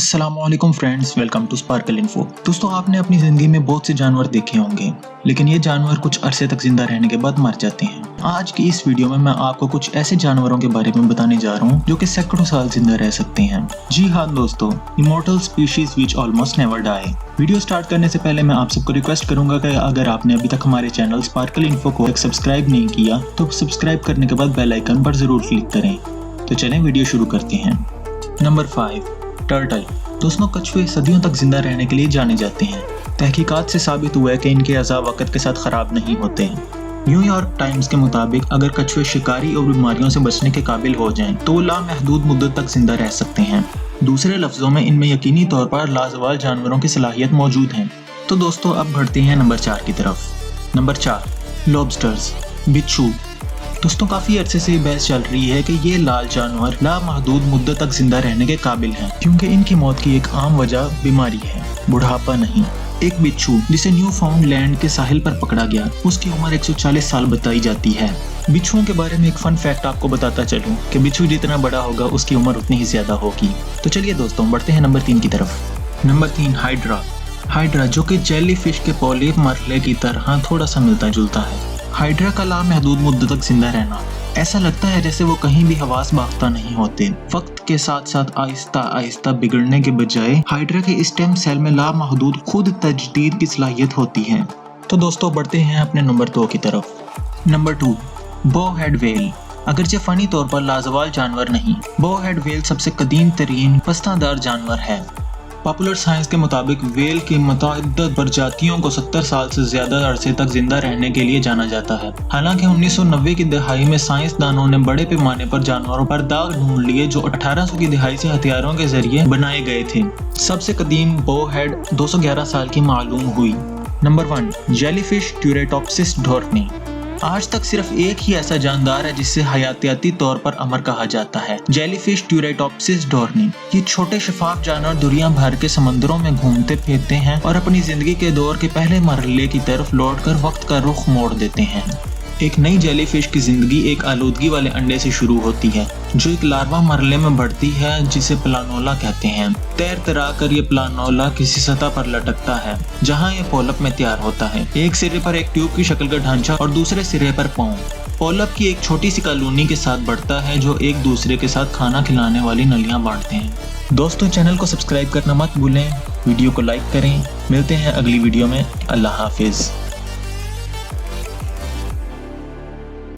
अस्सलामुअलैकुम friends, welcome to Sparkle Info. दोस्तों, आपने अपनी ज़िंदगी में बहुत से जानवर देखे होंगे, लेकिन ये जानवर कुछ अरसे तक जिंदा रहने के बाद मर जाते हैं। आज की इस वीडियो में मैं आपको कुछ ऐसे जानवरों के बारे में बताने जा रहा हूँ जो कि सैकड़ों साल जिंदा रह सकते हैं। जी हाँ दोस्तों, immortal species which almost never die. Video start करने से पहले मैं आप सबको रिक्वेस्ट करूंगा कि अगर आपने अभी तक हमारे चैनल स्पार्कल इन्फो को सब्सक्राइब नहीं किया तो सब्सक्राइब करने के बाद बेल आइकन पर जरूर क्लिक करें। तो चलें वीडियो शुरू करते हैं। Number 5, turtle. दोस्तों, कछुए सदियों तक जिंदा रहने के लिए जाने जाते हैं। तहकीकात से साबित हुआ है कि इनके अज़ा वक़्त के साथ ख़राब नहीं होते हैं। न्यूयॉर्क टाइम्स के मुताबिक अगर कछुए शिकारी और बीमारियों से बचने के काबिल हो जाएं तो वो लामहदूद मुद्दत तक जिंदा रह सकते हैं। दूसरे लफ्ज़ों में इनमें यकीनी तौर पर लाजवाल जानवरों की सलाहियत मौजूद है। तो दोस्तों, अब बढ़ते हैं नंबर 4 की तरफ। नंबर 4, लॉबस्टर्स, बिच्छू। दोस्तों, काफ़ी अरसे से बहस चल रही है कि ये लाल जानवर लामहदूद मुद्दत तक जिंदा रहने के काबिल हैं, क्योंकि इनकी मौत की एक आम वजह बीमारी है, बुढ़ापा नहीं। एक बिच्छू जिसे न्यू फाउंडलैंड के साहिल पर पकड़ा गया, उसकी उम्र 140 साल बताई जाती है। बिच्छुओं के बारे में एक फन फैक्ट आपको बताता चलूं कि बिच्छू जितना बड़ा होगा उसकी उम्र उतनी ही ज्यादा होगी। तो चलिए दोस्तों, बढ़ते हैं नंबर 3 की तरफ। Number 3, hydra. हाइड्रा, जो कि जेली फिश के पॉलिप मरले की तरह थोड़ा सा मिलता जुलता है। हाइड्रा का लामहदूद मुद्दत तक जिंदा रहना, ऐसा लगता है जैसे वो कहीं भी हवास बाख्ता नहीं होते। वक्त के साथ साथ आहिस्ता आहिस्ता बिगड़ने के बजाय हाइड्रा के स्टेम सेल में लामहदूद खुद तजदीद की सलाहियत होती है। तो दोस्तों, बढ़ते हैं अपने नंबर 2 की तरफ। नंबर 2, बॉहेड व्हेल। अगरचे फनी तौर पर लाजवाल जानवर नहीं, बॉहेड व्हेल सबसे कदीम तरीन पस्तादार जानवर है। पॉपुलर साइंस के मुताबिक व्हेल की मुतअद्दिद प्रजातियों को 70 साल से ज्यादा अरसे तक जिंदा रहने के लिए जाना जाता है। हालांकि 1990 की दहाई में साइंसदानों ने बड़े पैमाने पर जानवरों पर दाग ढूंढ लिए जो 1800 की दहाई से हथियारों के जरिए बनाए गए थे। सबसे कदीम बॉहेड 211 साल की मालूम हुई। Number 1, jellyfish Turritopsis dohrnii. आज तक सिर्फ एक ही ऐसा जानदार है जिससे हयातियाती तौर पर अमर कहा जाता है, जेलीफिश ट्यूरेटॉप्सिस डॉर्नी। ये छोटे शफाफ जानवर दुनिया भर के समंदरों में घूमते फिरते हैं और अपनी जिंदगी के दौर के पहले मरहले की तरफ लौटकर वक्त का रुख मोड़ देते हैं। एक नई जेलीफिश की जिंदगी एक आलूदगी वाले अंडे से शुरू होती है, जो एक लार्वा मरहले में बढ़ती है जिसे प्लानोला कहते हैं। तैर तरा कर ये प्लानोला किसी सतह पर लटकता है जहां ये पोलप में तैयार होता है। एक सिरे पर एक ट्यूब की शक्ल का ढांचा और दूसरे सिरे पर पाँव। पोलप की एक छोटी सी कॉलोनी के साथ बढ़ता है जो एक दूसरे के साथ खाना खिलाने वाली नलियां बांटते हैं। दोस्तों, चैनल को सब्सक्राइब करना मत भूलें, वीडियो को लाइक करें। मिलते हैं अगली वीडियो में। अल्लाह हाफिज।